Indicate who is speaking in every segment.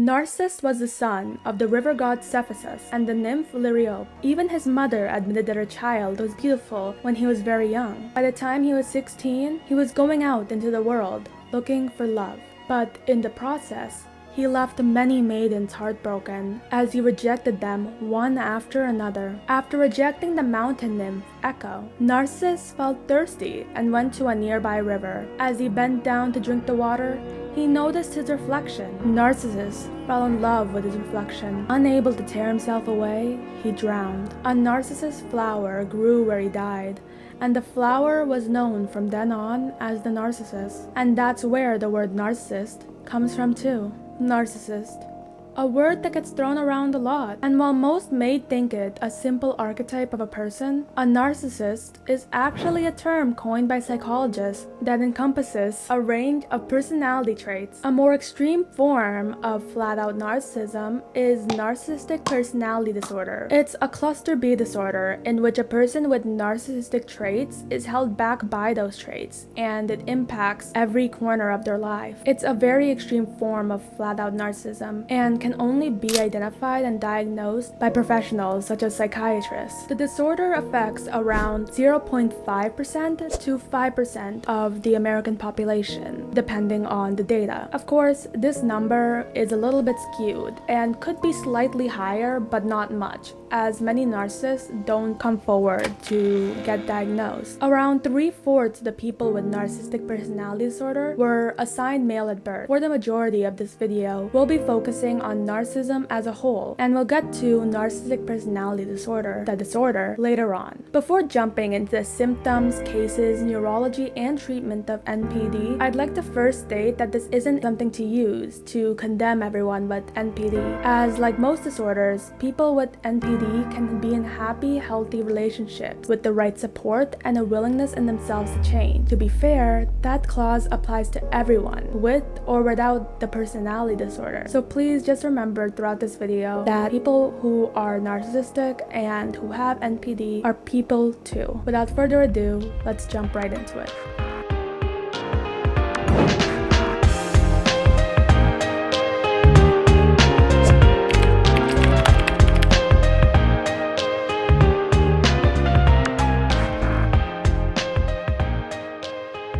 Speaker 1: Narcissus was the son of the river god Cephissus and the nymph Liriope. Even his mother admitted that her child was beautiful when he was very young. By the time he was 16, he was going out into the world looking for love. But in the process, he left many maidens heartbroken as he rejected them one after another. After rejecting the mountain nymph Echo, Narcissus felt thirsty and went to a nearby river. As he bent down to drink the water, he noticed his reflection. Narcissus fell in love with his reflection. Unable to tear himself away, he drowned. A narcissus flower grew where he died, and the flower was known from then on as the Narcissus. And that's where the word narcissist comes from too. Narcissist. A word that gets thrown around a lot, and while most may think it a simple archetype of a person, a narcissist is actually a term coined by psychologists that encompasses a range of personality traits. A more extreme form of flat-out narcissism is narcissistic personality disorder. It's a cluster B disorder in which a person with narcissistic traits is held back by those traits, and it impacts every corner of their life. It's a very extreme form of flat-out narcissism, and can only be identified and diagnosed by professionals such as psychiatrists. The disorder affects around 0.5% to 5% of the American population, depending on the data. Of course, this number is a little bit skewed and could be slightly higher, but not much, as many narcissists don't come forward to get diagnosed. Around 3/4 of the people with narcissistic personality disorder were assigned male at birth. For the majority of this video, we'll be focusing on narcissism as a whole, and we'll get to narcissistic personality disorder, the disorder, later on. Before jumping into the symptoms, cases, neurology, and treatment of NPD, I'd like to first state that this isn't something to use to condemn everyone with NPD, as like most disorders, people with NPD can be in happy, healthy relationships with the right support and a willingness in themselves to change. To be fair, that clause applies to everyone, with or without the personality disorder. So please just remember throughout this video that people who are narcissistic and who have NPD are people too. Without further ado, let's jump right into it.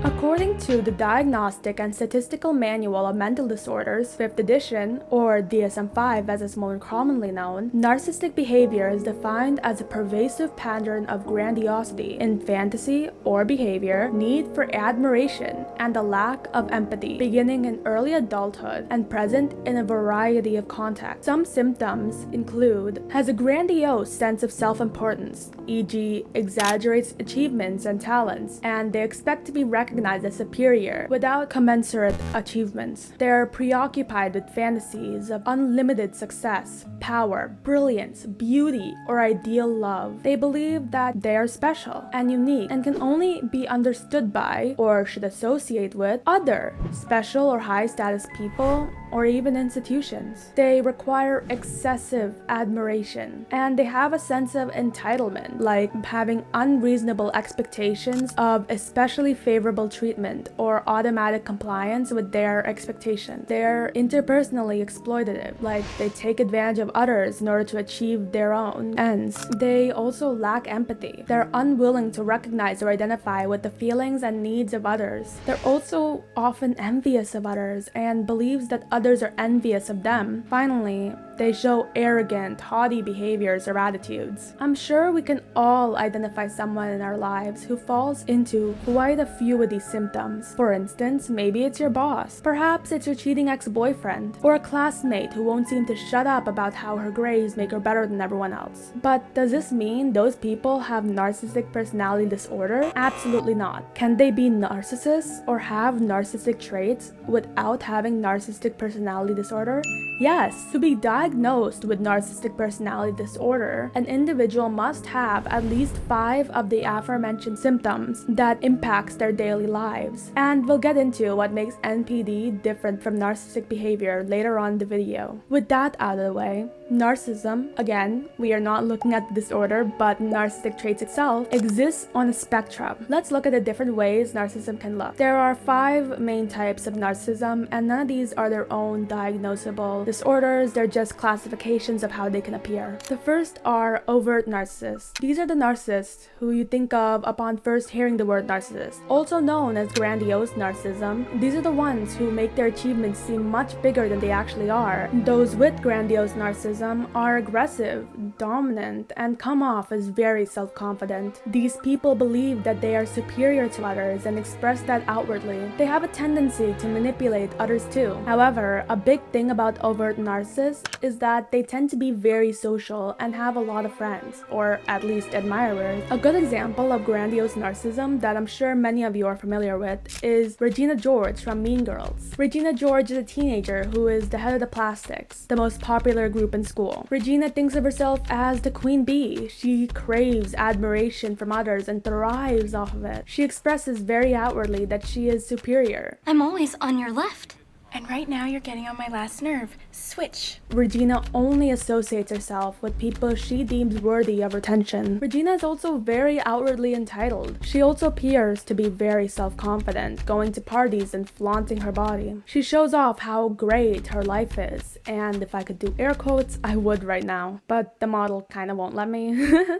Speaker 1: According to the Diagnostic and Statistical Manual of Mental Disorders, 5th edition, or DSM-5 as is more commonly known, narcissistic behavior is defined as a pervasive pattern of grandiosity in fantasy or behavior, need for admiration, and a lack of empathy, beginning in early adulthood and present in a variety of contexts. Some symptoms include has a grandiose sense of self-importance, e.g., exaggerates achievements and talents, and they expect to be recognized as superior without commensurate achievements. They are preoccupied with fantasies of unlimited success, power, brilliance, beauty, or ideal love. They believe that they are special and unique and can only be understood by, or should associate with, other special or high status people or even institutions. They require excessive admiration, and they have a sense of entitlement, like having unreasonable expectations of especially favorable treatment or automatic compliance with their expectations. They're interpersonally exploitative, like they take advantage of others in order to achieve their own ends. They also lack empathy. They're unwilling to recognize or identify with the feelings and needs of others. They're also often envious of others and believes that others are envious of them. Finally, they show arrogant, haughty behaviors or attitudes. I'm sure we can all identify someone in our lives who falls into quite a few of these symptoms. For instance, maybe it's your boss. Perhaps it's your cheating ex-boyfriend, or a classmate who won't seem to shut up about how her grades make her better than everyone else. But does this mean those people have narcissistic personality disorder? Absolutely not. Can they be narcissists or have narcissistic traits without having narcissistic personality disorder? Yes. To be diagnosed with narcissistic personality disorder, an individual must have at least 5 of the aforementioned symptoms that impacts their daily lives. And we'll get into what makes NPD different from narcissistic behavior later on in the video. With that out of the way, narcissism, again, we are not looking at the disorder, but narcissistic traits itself, exists on a spectrum. Let's look at the different ways narcissism can look. There are 5 main types of narcissism, and none of these are their own diagnosable disorders, they're just classifications of how they can appear. The first are overt narcissists. These are the narcissists who you think of upon first hearing the word narcissist. Also known as grandiose narcissism, these are the ones who make their achievements seem much bigger than they actually are. Those with grandiose narcissism are aggressive, dominant, and come off as very self-confident. These people believe that they are superior to others and express that outwardly. They have a tendency to manipulate others too. However, a big thing about overt narcissists is that they tend to be very social and have a lot of friends, or at least admirers. A good example of grandiose narcissism that I'm sure many of you are familiar with is Regina George from Mean Girls. Regina George is a teenager who is the head of the Plastics, the most popular group in school. Regina thinks of herself as the queen bee. She craves admiration from others and thrives off of it. She expresses very outwardly that she is superior.
Speaker 2: I'm always on your left.
Speaker 3: And right now you're getting on my last nerve. Switch.
Speaker 1: Regina only associates herself with people she deems worthy of her attention. Regina is also very outwardly entitled. She also appears to be very self-confident, going to parties and flaunting her body. She shows off how great her life is, and if I could do air quotes, I would right now. But the model kinda won't let me.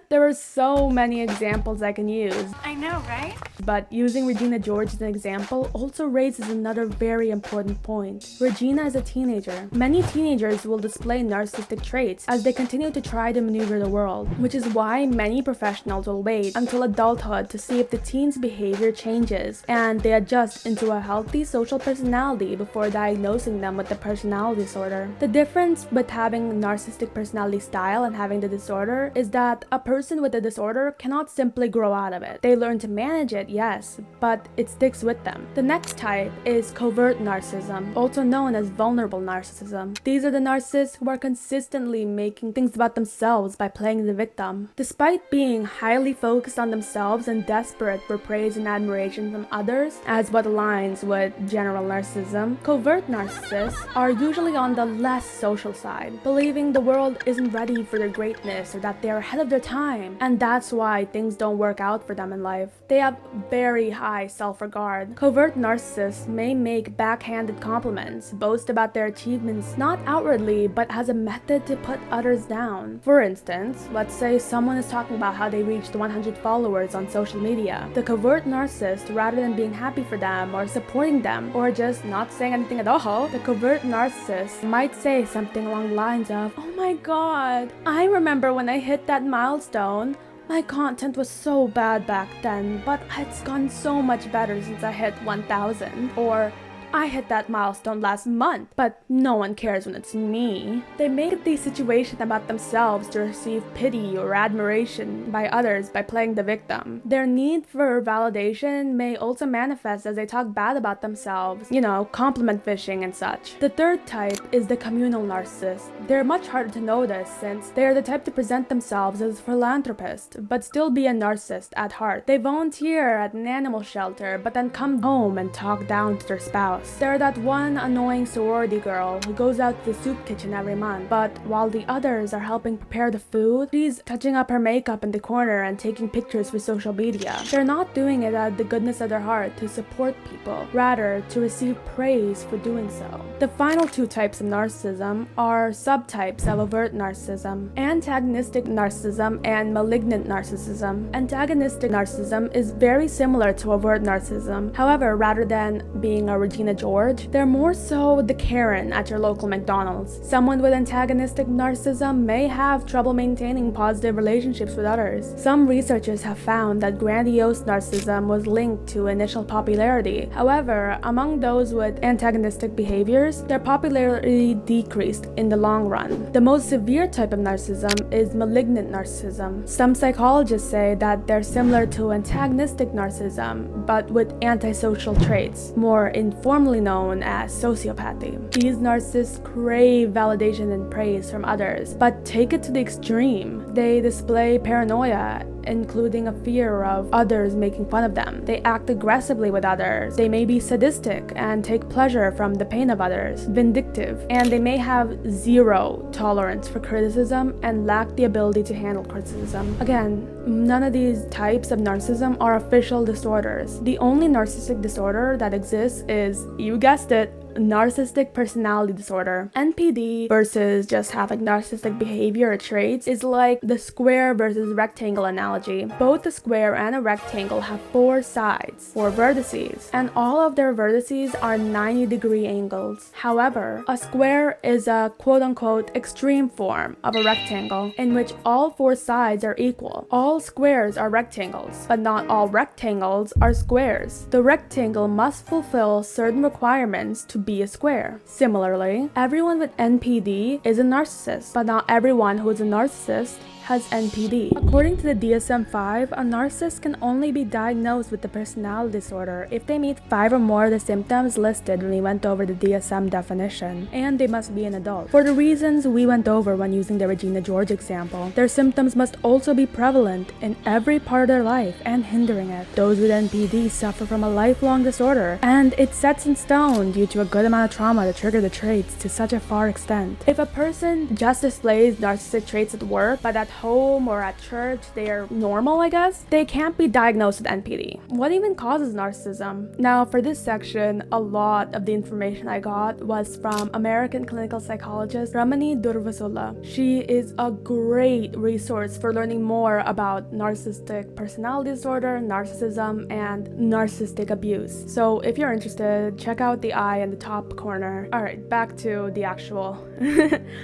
Speaker 1: There are so many examples I can use.
Speaker 3: I know, right?
Speaker 1: But using Regina George as an example also raises another very important point. Regina is a teenager. Many teenagers will display narcissistic traits as they continue to try to maneuver the world, which is why many professionals will wait until adulthood to see if the teen's behavior changes and they adjust into a healthy social personality before diagnosing them with the personality disorder. The difference with having narcissistic personality style and having the disorder is that a person with the disorder cannot simply grow out of it. They learn to manage it, yes, but it sticks with them. The next type is covert narcissism, also known as vulnerable narcissism. These are the narcissists who are consistently making things about themselves by playing the victim. Despite being highly focused on themselves and desperate for praise and admiration from others, as what aligns with general narcissism, covert narcissists are usually on the less social side, believing the world isn't ready for their greatness or that they are ahead of their time, and that's why things don't work out for them in life. They have very high self-regard. Covert narcissists may make backhanded compliments, boast about their achievements not outwardly but as a method to put others down. For instance, let's say someone is talking about how they reached 100 followers on social media. The covert narcissist, rather than being happy for them or supporting them or just not saying anything at all, the covert narcissist might say something along the lines of, "Oh my god, I remember when I hit that milestone. My content was so bad back then, but it's gone so much better since I hit 1,000. Or, I hit that milestone last month, but no one cares when it's me." They make these situations about themselves to receive pity or admiration by others by playing the victim. Their need for validation may also manifest as they talk bad about themselves, compliment fishing and such. The third type is the communal narcissist. They're much harder to notice since they are the type to present themselves as a philanthropist, but still be a narcissist at heart. They volunteer at an animal shelter, but then come home and talk down to their spouse. They're that one annoying sorority girl who goes out to the soup kitchen every month, but while the others are helping prepare the food, she's touching up her makeup in the corner and taking pictures for social media. They're not doing it out of the goodness of their heart to support people, rather to receive praise for doing so. The final two types of narcissism are subtypes of overt narcissism: antagonistic narcissism and malignant narcissism. Antagonistic narcissism is very similar to overt narcissism. However, rather than being a Regina George, they're more so the Karen at your local McDonald's. Someone with antagonistic narcissism may have trouble maintaining positive relationships with others. Some researchers have found that grandiose narcissism was linked to initial popularity. However, among those with antagonistic behaviors, their popularity decreased in the long run. The most severe type of narcissism is malignant narcissism. Some psychologists say that they're similar to antagonistic narcissism, but with antisocial traits, more informally known as sociopathy. These narcissists crave validation and praise from others, but take it to the extreme. They display paranoia, including a fear of others making fun of them. They act aggressively with others. They may be sadistic and take pleasure from the pain of others, vindictive, and they may have zero tolerance for criticism and lack the ability to handle criticism. Again, none of these types of narcissism are official disorders. The only narcissistic disorder that exists is, you guessed it, narcissistic personality disorder. NPD versus just having narcissistic behavior or traits is like the square versus rectangle analogy. Both a square and a rectangle have 4 sides, 4 vertices, and all of their vertices are 90-degree angles. However, a square is a quote-unquote extreme form of a rectangle in which all 4 sides are equal. All squares are rectangles, but not all rectangles are squares. The rectangle must fulfill certain requirements to be a square. Similarly, everyone with NPD is a narcissist, but not everyone who is a narcissist has NPD. According to the DSM-5, a narcissist can only be diagnosed with the personality disorder if they meet 5 or more of the symptoms listed when we went over the DSM definition, and they must be an adult. For the reasons we went over when using the Regina George example, their symptoms must also be prevalent in every part of their life and hindering it. Those with NPD suffer from a lifelong disorder, and it's set in stone due to a good amount of trauma to trigger the traits to such a far extent. If a person just displays narcissistic traits at work, but at home or at church they are normal, I guess, they can't be diagnosed with NPD. What even causes narcissism? Now, for this section, a lot of the information I got was from American clinical psychologist Ramani Durvasula. She is a great resource for learning more about narcissistic personality disorder, narcissism, and narcissistic abuse. So if you're interested, check out the eye in the top corner. Alright, back to the actual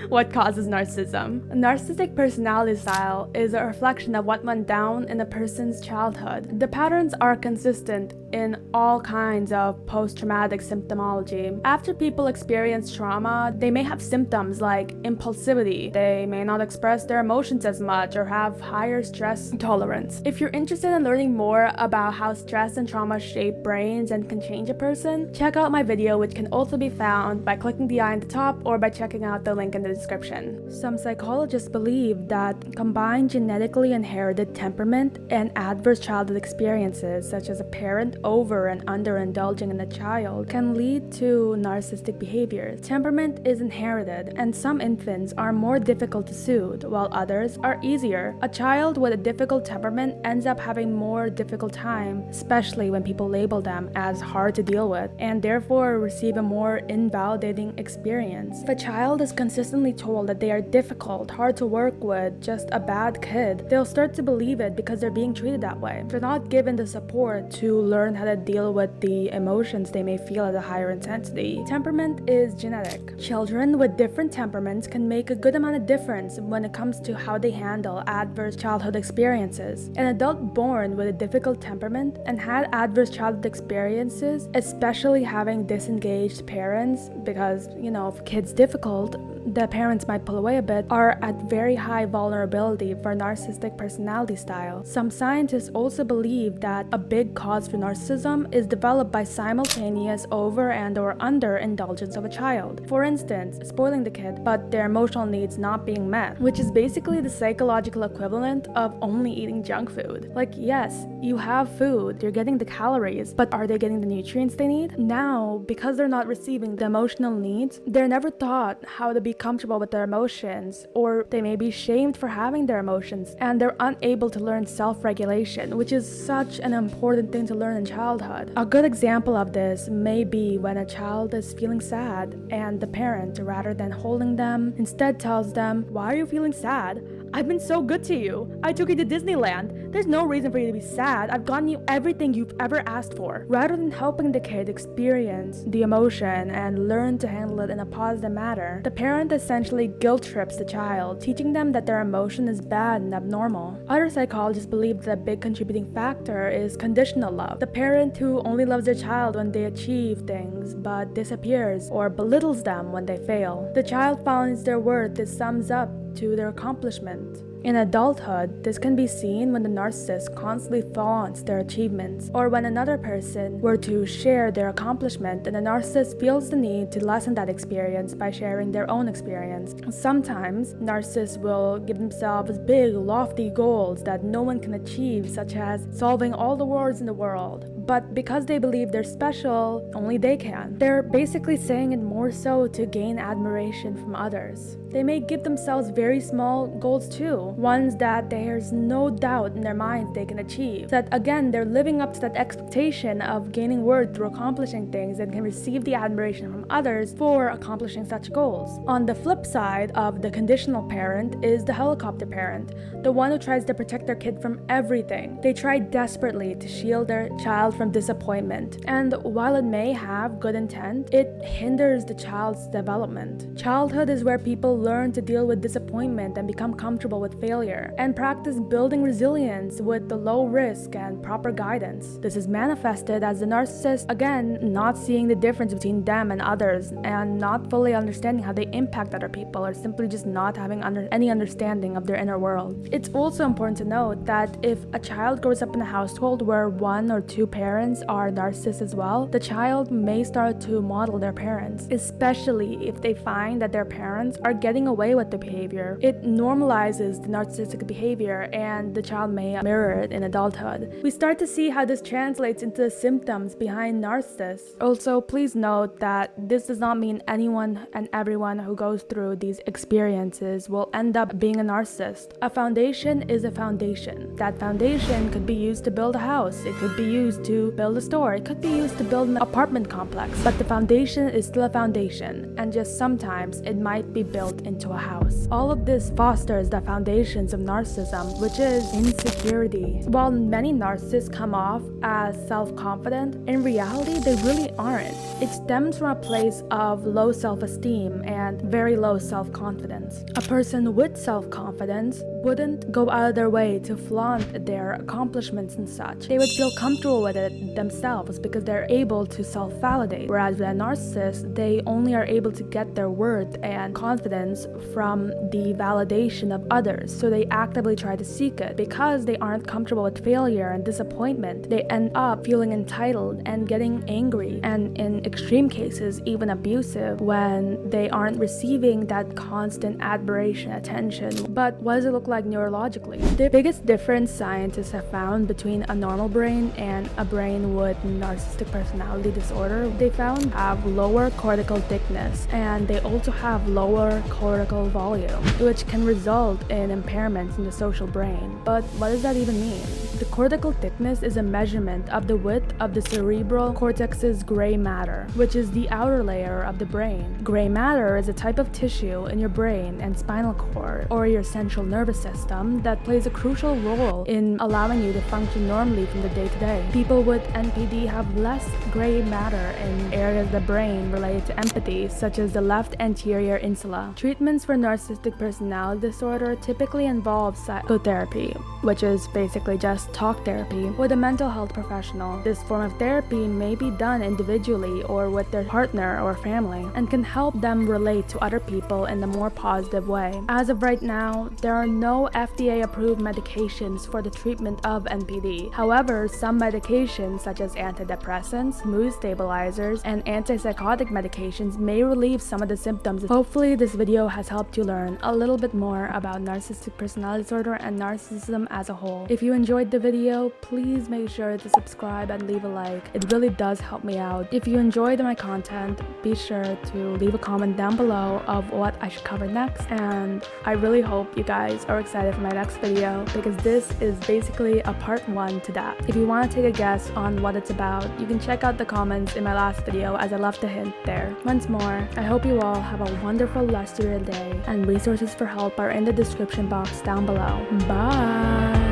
Speaker 1: what causes narcissism. Narcissistic personality style is a reflection of what went down in a person's childhood. The patterns are consistent in all kinds of post-traumatic symptomology. After people experience trauma, they may have symptoms like impulsivity. They may not express their emotions as much or have higher stress tolerance. If you're interested in learning more about how stress and trauma shape brains and can change a person, check out my video, which can also be found by clicking the eye in the top or by checking out the link in the description. Some psychologists believe that combined genetically inherited temperament and adverse childhood experiences, such as a parent over and underindulging in a child, can lead to narcissistic behaviors. Temperament is inherited, and some infants are more difficult to soothe, while others are easier. A child with a difficult temperament ends up having more difficult time, especially when people label them as hard to deal with, and therefore receive a more invalidating experience. If a child is consistently told that they are difficult, hard to work with, just a bad kid, they'll start to believe it because they're being treated that way. They're not given the support to learn how to deal with the emotions they may feel at a higher intensity. Temperament is genetic. Children with different temperaments can make a good amount of difference when it comes to how they handle adverse childhood experiences. An adult born with a difficult temperament and had adverse childhood experiences, especially having disengaged parents, because, if kids difficult, the parents might pull away a bit, are at very high vulnerability for narcissistic personality style. Some scientists also believe that a big cause for narcissism is developed by simultaneous over and or under indulgence of a child. For instance, spoiling the kid, but their emotional needs not being met, which is basically the psychological equivalent of only eating junk food. Like, yes, you have food, you're getting the calories, but are they getting the nutrients they need? Now, because they're not receiving the emotional needs, they're never taught how to be comfortable with their emotions, or they may be shamed for having their emotions, and they're unable to learn self-regulation, which is such an important thing to learn in childhood. A good example of this may be when a child is feeling sad and the parent, rather than holding them, instead tells them, "Why are you feeling sad? I've been so good to you. I took you to Disneyland. There's no reason for you to be sad. I've gotten you everything you've ever asked for." Rather than helping the kid experience the emotion and learn to handle it in a positive manner, the parent essentially guilt trips the child, teaching them that their emotion is bad and abnormal. Other psychologists believe that a big contributing factor is conditional love. The parent who only loves their child when they achieve things but disappears or belittles them when they fail. The child finds their worth is sums up to their accomplishment. In adulthood, this can be seen when the narcissist constantly flaunts their achievements, or when another person were to share their accomplishment and the narcissist feels the need to lessen that experience by sharing their own experience. Sometimes, narcissists will give themselves big, lofty goals that no one can achieve, such as solving all the wars in the world. but because they believe they're special, only they can. They're basically saying it more so to gain admiration from others. They may give themselves very small goals too, ones that there's no doubt in their minds they can achieve. So that again, they're living up to that expectation of gaining worth through accomplishing things and can receive the admiration from others for accomplishing such goals. On the flip side of the conditional parent is the helicopter parent, the one who tries to protect their kid from everything. They try desperately to shield their child from disappointment, and while it may have good intent, it hinders the child's development. Childhood is where people learn to deal with disappointment and become comfortable with failure, and practice building resilience with the low risk and proper guidance. This is manifested as the narcissist, again, not seeing the difference between them and others, and not fully understanding how they impact other people, or simply just not having any understanding of their inner world. It's also important to note that if a child grows up in a household where one or two parents are narcissists as well, the child may start to model their parents, especially if they find that their parents are getting away with the behavior. It normalizes the narcissistic behavior, and the child may mirror it in adulthood. We start to see how this translates into the symptoms behind narcissists. Also, please note that this does not mean anyone and everyone who goes through these experiences will end up being a narcissist. A foundation is a foundation. That foundation could be used to build a house, it could be used to build a store, it could be used to build an apartment complex, but the foundation is still a foundation, and just sometimes it might be built into a house. All of this fosters the foundations of narcissism, which is insecurity. While many narcissists come off as self-confident, in reality they really aren't. It stems from a place of low self-esteem and very low self-confidence. A person with self-confidence wouldn't go out of their way to flaunt their accomplishments and such. They would feel comfortable with it themselves because they're able to self-validate. Whereas with a narcissist, they only are able to get their worth and confidence from the validation of others. So they actively try to seek it. Because they aren't comfortable with failure and disappointment, they end up feeling entitled and getting angry, and in extreme cases, even abusive when they aren't receiving that constant admiration, attention. But what does it look like neurologically? The biggest difference scientists have found between a normal brain and a brain with narcissistic personality disorder, they found have lower cortical thickness, and they also have lower cortical volume, which can result in impairments in the social brain. But what does that even mean? The cortical thickness is a measurement of the width of the cerebral cortex's gray matter, which is the outer layer of the brain. Gray matter is a type of tissue in your brain and spinal cord, or your central nervous system, that plays a crucial role in allowing you to function normally from the day to day. People with NPD have less gray matter in areas of the brain related to empathy, such as the left anterior insula. Treatments for narcissistic personality disorder typically involve psychotherapy, which is basically just talk therapy, with a mental health professional. This form of therapy may be done individually or with their partner or family, and can help them relate to other people in a more positive way. As of right now, there are no FDA-approved medications for the treatment of NPD. However, some medications such as antidepressants, mood stabilizers, and antipsychotic medications may relieve some of the symptoms. Hopefully, this video has helped you learn a little bit more about narcissistic personality disorder and narcissism as a whole. If you enjoyed the video, please make sure to subscribe and leave a like. It really does help me out. If you enjoyed my content, be sure to leave a comment down below of what I should cover next, and I really hope you guys are excited for my next video, because this is basically a part 1 to that. If you want to take a guess on what it's about, you can check out the comments in my last video, as I left a hint there. Once more, I hope you all have a wonderful rest of your day, and resources for help are in the description box down below. Bye!